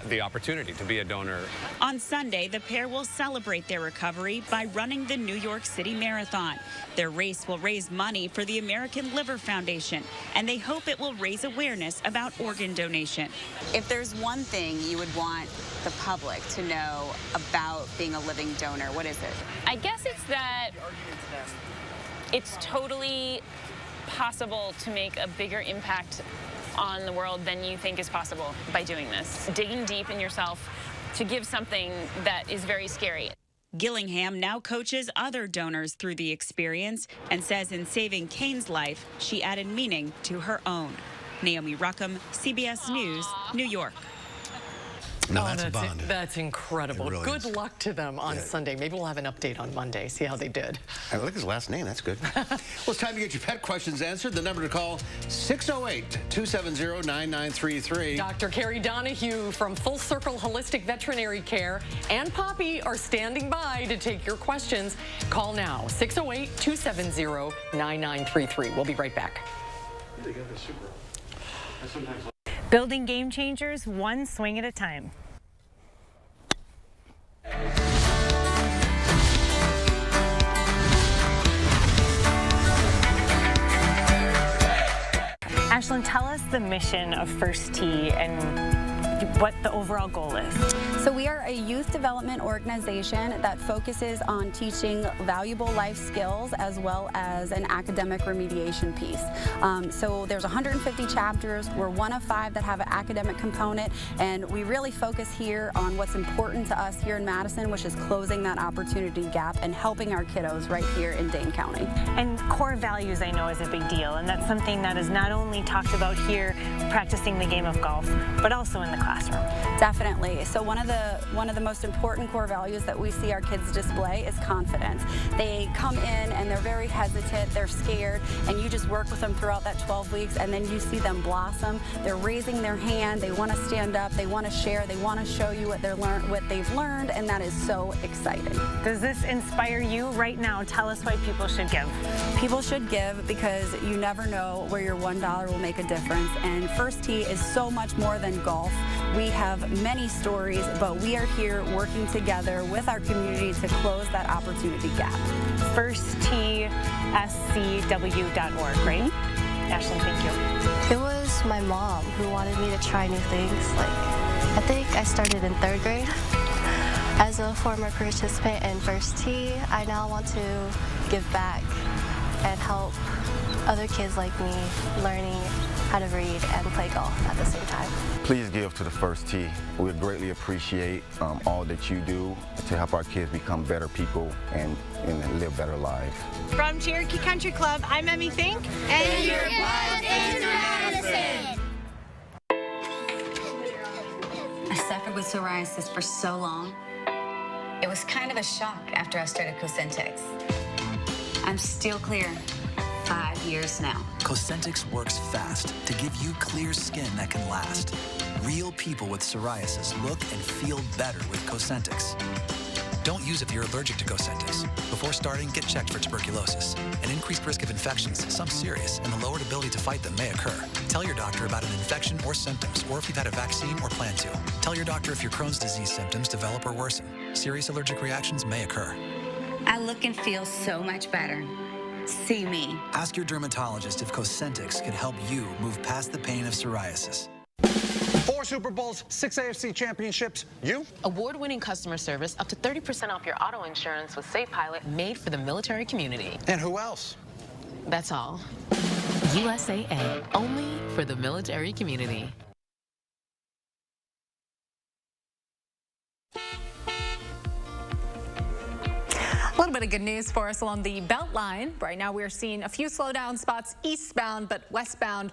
the opportunity to be a donor. On Sunday, the pair will celebrate their recovery by running the New York City Marathon. Their race will raise money for the American Liver Foundation, and they hope it will raise awareness about organ donation. If there's one thing you would want the public to know about being a living donor, what is it? I guess it's that it's totally possible to make a bigger impact on the world than you think is possible by doing this. Digging deep in yourself to give something that is very scary. Gillingham now coaches other donors through the experience and says in saving Kane's life, she added meaning to her own. Naomi Ruckham, CBS News, New York. No, that's a bond. That's incredible. Really Good is. luck to them on Sunday. Maybe we'll have an update on Monday, see how they did. I like his last name. That's good. Well, it's time to get your pet questions answered. The number to call, 608-270-9933. Dr. Carrie Donahue from Full Circle Holistic Veterinary Care and Poppy are standing by to take your questions. Call now, 608-270-9933. We'll be right back. Building game changers one swing at a time. Ashlyn, tell us the mission of First Tee and what the overall goal is. So we are a youth development organization that focuses on teaching valuable life skills as well as an academic remediation piece. So there's 150 chapters. We're one of 5 that have an academic component, and we really focus here on what's important to us here in Madison, which is closing that opportunity gap and helping our kiddos right here in Dane County. And core values, I know, is a big deal, and that's something that is not only talked about here practicing the game of golf, but also in the classroom. Definitely. So one of the most important core values that we see our kids display is confidence. They come in and they're very hesitant, they're scared, and you just work with them throughout that 12 weeks, and then you see them blossom. They're raising their hand, they want to stand up, they want to share, they want to show you what they've learned, and that is so exciting. Does this inspire you right now? Tell us why people should give. People should give because you never know where your $1 will make a difference, and First Tee is so much more than golf. We have many stories, but we are here working together with our community to close that opportunity gap. FirstTSCW.org, right? Ashlyn, thank you. It was my mom who wanted me to try new things. I think I started in 3rd grade. As a former participant in First Tee, I now want to give back and help other kids like me learning how to read and play golf at the same time. Please give to the First Tee. We greatly appreciate all that you do to help our kids become better people and live better lives. From Cherokee Country Club, I'm Emmy Fink. And your blood is Madison. I suffered with psoriasis for so long. It was kind of a shock after I started Cosentix. I'm still clear. 5 years now. Cosentix works fast to give you clear skin that can last. Real people with psoriasis look and feel better with Cosentix. Don't use if you're allergic to Cosentix. Before starting, get checked for tuberculosis. An increased risk of infections, some serious, and the lowered ability to fight them may occur. Tell your doctor about an infection or symptoms, or if you've had a vaccine or plan to. Tell your doctor if your Crohn's disease symptoms develop or worsen. Serious allergic reactions may occur. I look and feel so much better. See me. Ask your dermatologist if Cosentix can help you move past the pain of psoriasis. For Super Bowls, 6 AFC championships. You? Award-winning customer service, up to 30% off your auto insurance with Safe Pilot, made for the military community. And who else? That's all. USAA, only for the military community. A little bit of good news for us along the Beltline. Right now we're seeing a few slowdown spots eastbound, but westbound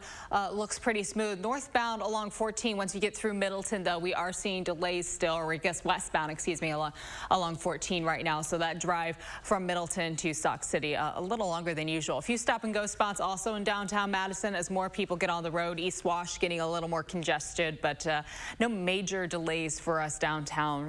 looks pretty smooth. Northbound along 14, once you get through Middleton, though, we are seeing delays still, or I guess westbound, excuse me, along 14 right now. So that drive from Middleton to Sauk City a little longer than usual. A few stop and go spots also in downtown Madison as more people get on the road. East Wash getting a little more congested, but no major delays for us downtown.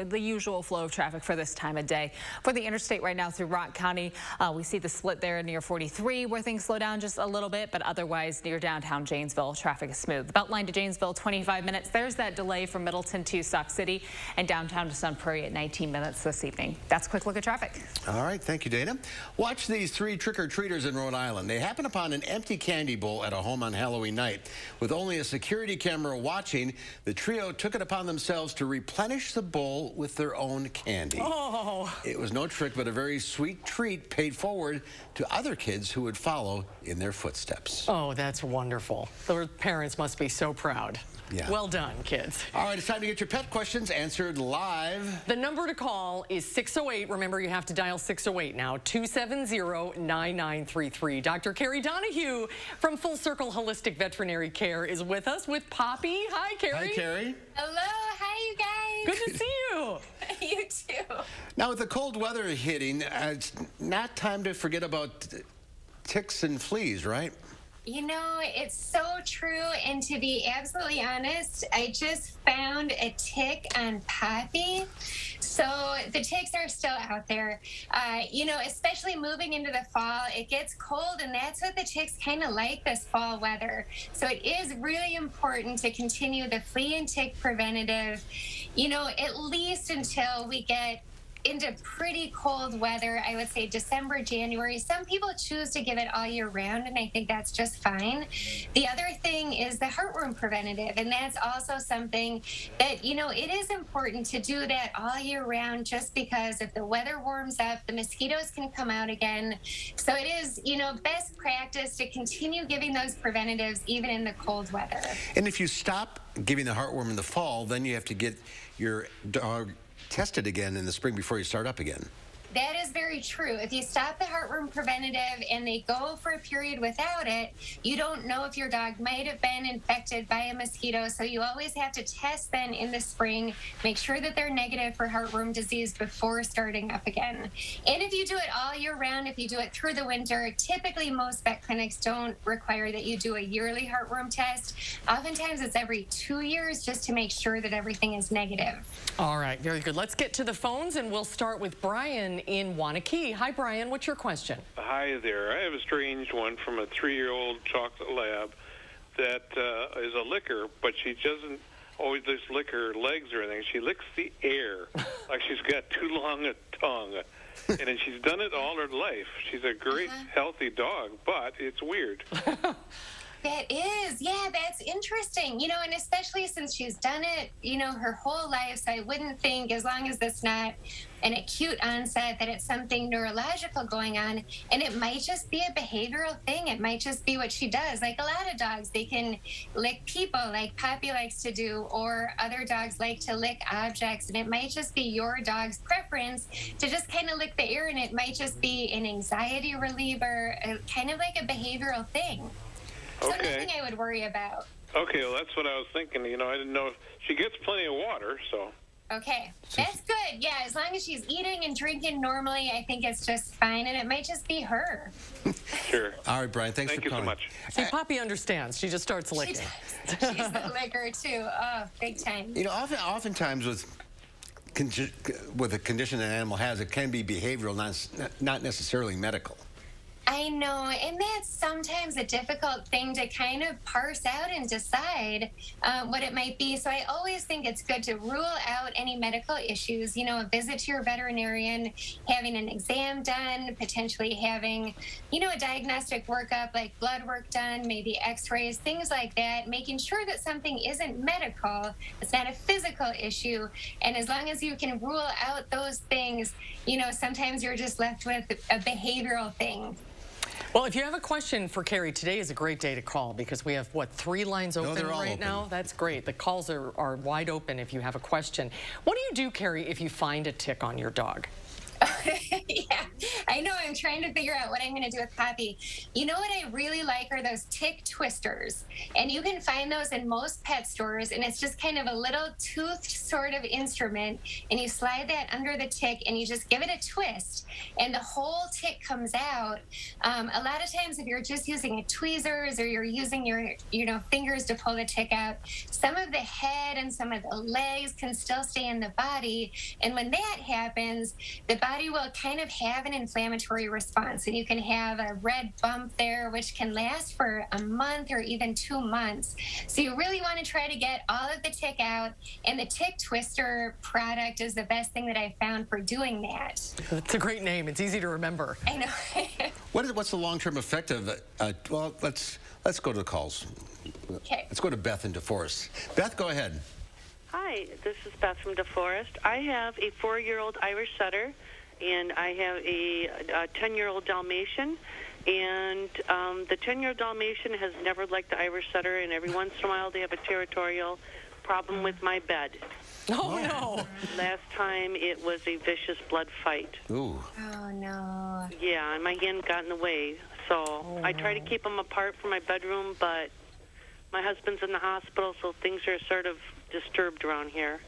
The usual flow of traffic for this time of day. For the interstate right now through Rock County, we see the split there near 43 where things slow down just a little bit, but otherwise near downtown Janesville, traffic is smooth. The Beltline to Janesville, 25 minutes. There's that delay from Middleton to Sauk City, and downtown to Sun Prairie at 19 minutes this evening. That's a quick look at traffic. All right, thank you, Dana. Watch these 3 trick-or-treaters in Rhode Island. They happen upon an empty candy bowl at a home on Halloween night. With only a security camera watching, the trio took it upon themselves to replenish the bowl with their own candy. Oh. It was no trick, but a very sweet treat paid forward to other kids who would follow in their footsteps. Oh, that's wonderful. Their parents must be so proud. Yeah. Well done, kids. All right, it's time to get your pet questions answered live. The number to call is 608. Remember, you have to dial 608 now, 270-9933. Dr. Carrie Donahue from Full Circle Holistic Veterinary Care is with us with Poppy. Hi, Carrie. Hi, Carrie. Hello, hi, you guys. Good to see you. You too. Now, with the cold weather hitting, it's not time to forget about ticks and fleas, right? You know, it's so true, and to be absolutely honest, I just found a tick on Poppy. So the ticks are still out there. You know, especially moving into the fall, it gets cold, and that's what the ticks kind of like, this fall weather. So it is really important to continue the flea and tick preventative, you know, at least until we get into pretty cold weather. I would say December, January. Some people choose to give it all year round, and I think that's just fine. The other thing is the heartworm preventative, and that's also something that, you know, it is important to do that all year round, just because if the weather warms up, the mosquitoes can come out again. So it is, you know, best practice to continue giving those preventatives even in the cold weather. And if you stop giving the heartworm in the fall, then you have to get your dog tested again in the spring before you start up again. That is very true. If you stop the heartworm preventative and they go for a period without it, you don't know if your dog might have been infected by a mosquito. So you always have to test then in the spring, make sure that they're negative for heartworm disease before starting up again. And if you do it all year round, if you do it through the winter, typically most vet clinics don't require that you do a yearly heartworm test. Oftentimes it's every 2 years, just to make sure that everything is negative. All right, very good. Let's get to the phones, and we'll start with Brian in Wanakee. Hi, Brian. What's your question? Hi there. I have a strange one from a 3-year-old chocolate lab that is a licker, but she doesn't always just lick her legs or anything. She licks the air like she's got too long a tongue. And then she's done it all her life. She's a great, healthy dog, but it's weird. That is, yeah, that's interesting. You know, and especially since she's done it, you know, her whole life. So I wouldn't think, as long as it's not an acute onset, that it's something neurological going on. And it might just be a behavioral thing. It might just be what she does. Like a lot of dogs, they can lick people like Poppy likes to do, or other dogs like to lick objects. And it might just be your dog's preference to just kind of lick the air. And it might just be an anxiety reliever, kind of like a behavioral thing. So nothing I would worry about. Okay, well, that's what I was thinking. You know, I didn't know if she gets plenty of water, so. Okay, that's good. Yeah, as long as she's eating and drinking normally, I think it's just fine, and it might just be her. Sure. All right, Brian, thanks for calling. Thank you so See, much. Poppy understands. She just starts licking. She's the licker, too. Oh, big time. You know, oftentimes with a condition an animal has, it can be behavioral, not necessarily medical. I know, and that's sometimes a difficult thing to kind of parse out and decide what it might be. So I always think it's good to rule out any medical issues, you know, a visit to your veterinarian, having an exam done, potentially having, you know, a diagnostic workup like blood work done, maybe x-rays, things like that, making sure that something isn't medical, it's not a physical issue. And as long as you can rule out those things, you know, sometimes you're just left with a behavioral thing. Well, if you have a question for Carrie, today is a great day to call because we have, what, 3 lines open right now? That's great. The calls are wide open if you have a question. What do you do, Carrie, if you find a tick on your dog? Yeah, I know. I'm trying to figure out what I'm going to do with Poppy. You know what I really like are those tick twisters. And you can find those in most pet stores. And it's just kind of a little toothed sort of instrument. And you slide that under the tick and you just give it a twist. And the whole tick comes out. A lot of times if you're just using a tweezers or you're using your fingers to pull the tick out, some of the head and some of the legs can still stay in the body. And when that happens, the body will kind of have an inflammatory response, and you can have a red bump there, which can last for a month or even 2 months. So you really want to try to get all of the tick out, and the tick twister product is the best thing that I found for doing that. It's a great name. It's easy to remember. I know. What's the long-term effect of it? Well, let's go to the calls. Okay. Let's go to Beth in DeForest. Beth, go ahead. Hi, this is Beth from DeForest. I have a 4-year-old Irish Setter, and I have a 10-year-old Dalmatian. And the 10-year-old Dalmatian has never liked the Irish Setter, and every once in a while they have a territorial problem with my bed. Oh, no. Last time it was a vicious blood fight. Ooh. Oh, no. Yeah, and my hand got in the way. So I try to keep them apart from my bedroom, but my husband's in the hospital, so things are sort of disturbed around here.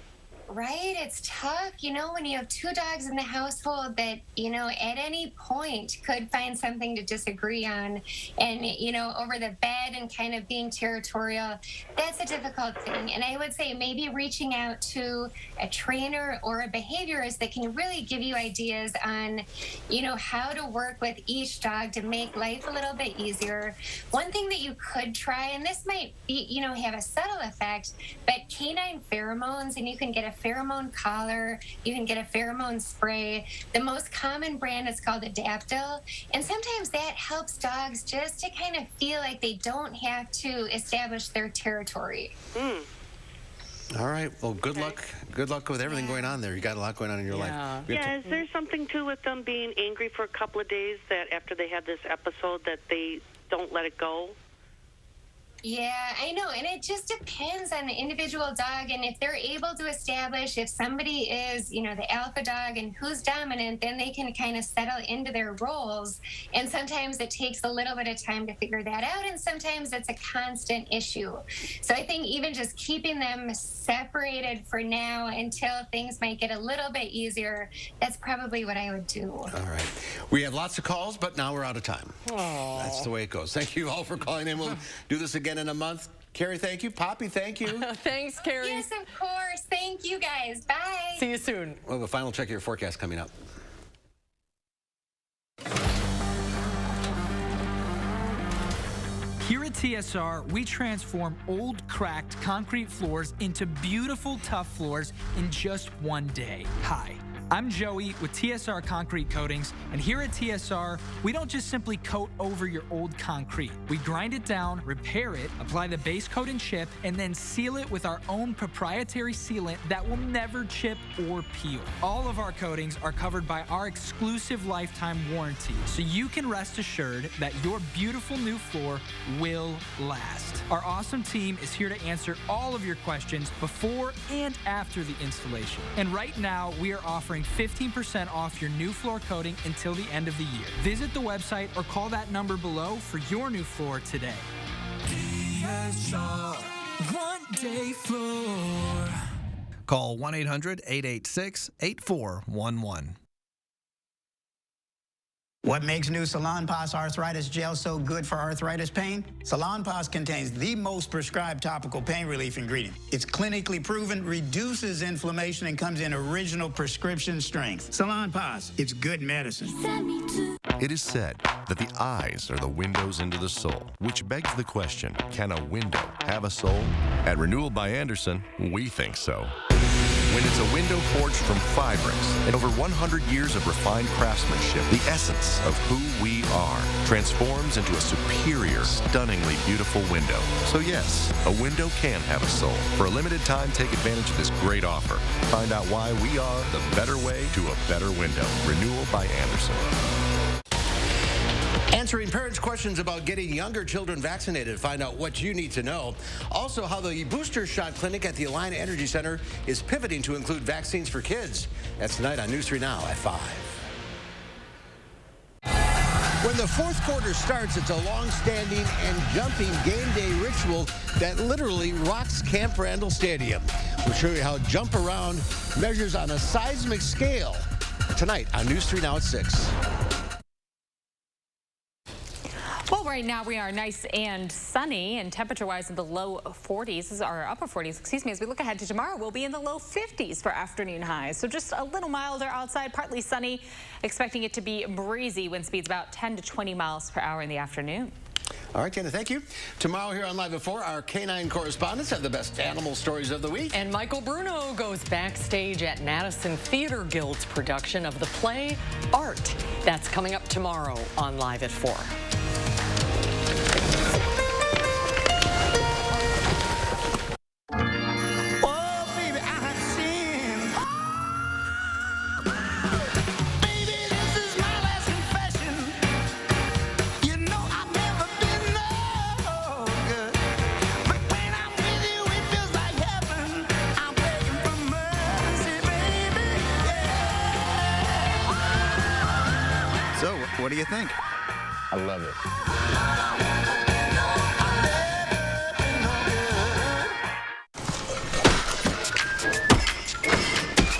Right, it's tough, you know, when you have 2 dogs in the household that, you know, at any point could find something to disagree on, and, you know, over the bed and kind of being territorial, that's a difficult thing. And I would say maybe reaching out to a trainer or a behaviorist that can really give you ideas on, you know, how to work with each dog to make life a little bit easier. One thing that you could try, and this might be, you know, have a subtle effect, but canine pheromones, and you can get a pheromone collar, you can get a pheromone spray. The most common brand is called Adaptil, and sometimes that helps dogs just to kind of feel like they don't have to establish their territory. All right. Well, good luck. Good luck with everything going on there. You got a lot going on in your life. Yeah, is there something too with them being angry for a couple of days that after they have this episode that they don't let it go? Yeah, I know. And it just depends on the individual dog. And if they're able to establish if somebody is, you know, the alpha dog and who's dominant, then they can kind of settle into their roles. And sometimes it takes a little bit of time to figure that out. And sometimes it's a constant issue. So I think even just keeping them separated for now until things might get a little bit easier, that's probably what I would do. All right. We have lots of calls, but now we're out of time. Aww. That's the way it goes. Thank you all for calling in. We'll do this again in a month. Carrie, thank you. Poppy, thank you. Thanks, Carrie. Yes, of course. Thank you, guys. Bye. See you soon. We'll have a final check of your forecast coming up. Here at TSR, we transform old, cracked concrete floors into beautiful, tough floors in just one day. Hi. I'm Joey with TSR Concrete Coatings, and here at TSR, we don't just simply coat over your old concrete. We grind it down, repair it, apply the base coat and chip, and then seal it with our own proprietary sealant that will never chip or peel. All of our coatings are covered by our exclusive lifetime warranty, so you can rest assured that your beautiful new floor will last. Our awesome team is here to answer all of your questions before and after the installation. And right now, we are offering 15% off your new floor coating until the end of the year. Visit the website or call that number below for your new floor today. TSR, one day floor. Call 1-800-886-8411. What makes new Salonpas Arthritis Gel so good for arthritis pain? Salonpas contains the most prescribed topical pain relief ingredient. It's clinically proven, reduces inflammation, and comes in original prescription strength. Salonpas, it's good medicine. It is said that the eyes are the windows into the soul, which begs the question, can a window have a soul? At Renewal by Anderson, we think so. When it's a window forged from Fibrix and over 100 years of refined craftsmanship, the essence of who we are transforms into a superior, stunningly beautiful window. So yes, a window can have a soul. For a limited time, take advantage of this great offer. Find out why we are the better way to a better window. Renewal by Anderson. Answering parents' questions about getting younger children vaccinated. Find out what you need to know. Also, how the booster shot clinic at the Alliance Energy Center is pivoting to include vaccines for kids. That's tonight on News 3 Now at 5. When the fourth quarter starts, it's a long-standing and jumping game day ritual that literally rocks Camp Randall Stadium. We'll show you how jump around measures on a seismic scale tonight on News 3 Now at 6. Well, right now we are nice and sunny, and temperature-wise in the low 40s, or upper 40s, excuse me. As we look ahead to tomorrow, we'll be in the low 50s for afternoon highs. So just a little milder outside, partly sunny, expecting it to be breezy, wind speeds about 10 to 20 miles per hour in the afternoon. All right, Tina, thank you. Tomorrow here on Live at 4, our canine correspondents have the best animal stories of the week. And Michael Bruno goes backstage at Madison Theater Guild's production of the play Art. That's coming up tomorrow on Live at 4. So, what do you think? I love it.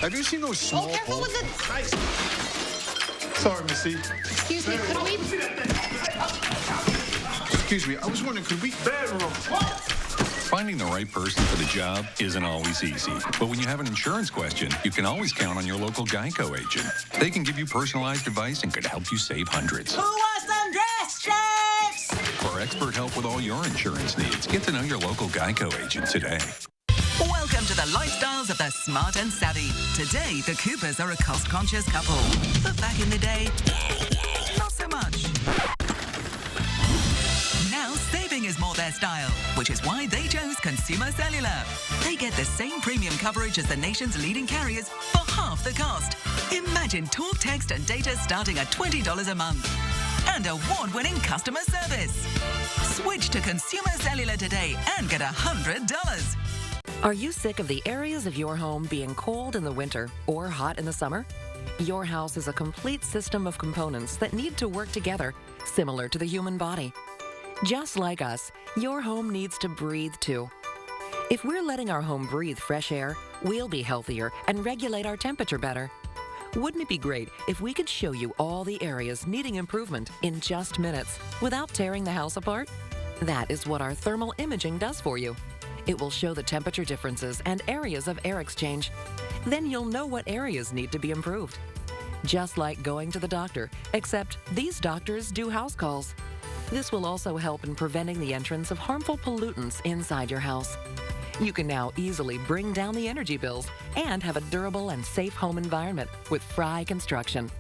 Have you seen those small careful holes? with the... Sorry, Missy. Excuse me, could we... Excuse me, I was wondering, could we... Bedroom. Finding the right person for the job isn't always easy. But when you have an insurance question, you can always count on your local Geico agent. They can give you personalized advice and could help you save hundreds. Who wants some dress shirts? For expert help with all your insurance needs, get to know your local Geico agent today. Welcome to the lifestyles of the smart and savvy. Today, the Coopers are a cost-conscious couple. But back in the day, not so much. Now, saving is more their style, which is why they chose Consumer Cellular. They get the same premium coverage as the nation's leading carriers for half the cost. Imagine talk, text, and data starting at $20 a month. And award-winning customer service. Switch to Consumer Cellular today and get $100. Are you sick of the areas of your home being cold in the winter or hot in the summer? Your house is a complete system of components that need to work together, similar to the human body. Just like us, your home needs to breathe too. If we're letting our home breathe fresh air, we'll be healthier and regulate our temperature better. Wouldn't it be great if we could show you all the areas needing improvement in just minutes without tearing the house apart? That is what our thermal imaging does for you. It will show the temperature differences and areas of air exchange. Then you'll know what areas need to be improved. Just like going to the doctor, except these doctors do house calls. This will also help in preventing the entrance of harmful pollutants inside your house. You can now easily bring down the energy bills and have a durable and safe home environment with Fry Construction.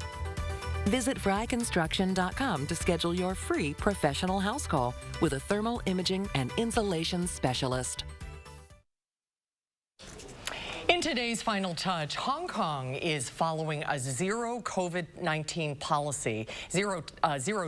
Visit fryconstruction.com to schedule your free professional house call with a thermal imaging and insulation specialist. In today's Final Touch, Hong Kong is following a zero COVID-19 policy, zero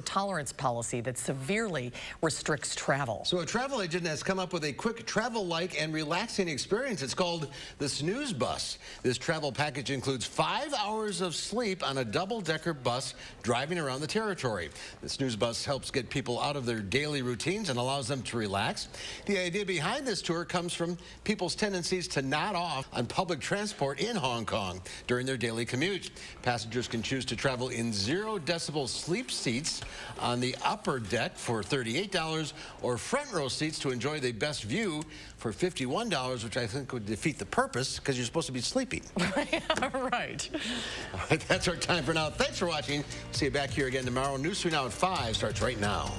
tolerance policy that severely restricts travel. So a travel agent has come up with a quick travel-like and relaxing experience. It's called the Snooze Bus. This travel package includes 5 hours of sleep on a double-decker bus driving around the territory. The Snooze Bus helps get people out of their daily routines and allows them to relax. The idea behind this tour comes from people's tendencies to nod off on public public transport in Hong Kong during their daily commute. Passengers can choose to travel in 0-decibel sleep seats on the upper deck for $38 or front row seats to enjoy the best view for $51, which I think would defeat the purpose because you're supposed to be sleeping. Right. All right, that's our time for now. Thanks for watching. See you back here again tomorrow. News 3 Now at 5 starts right now.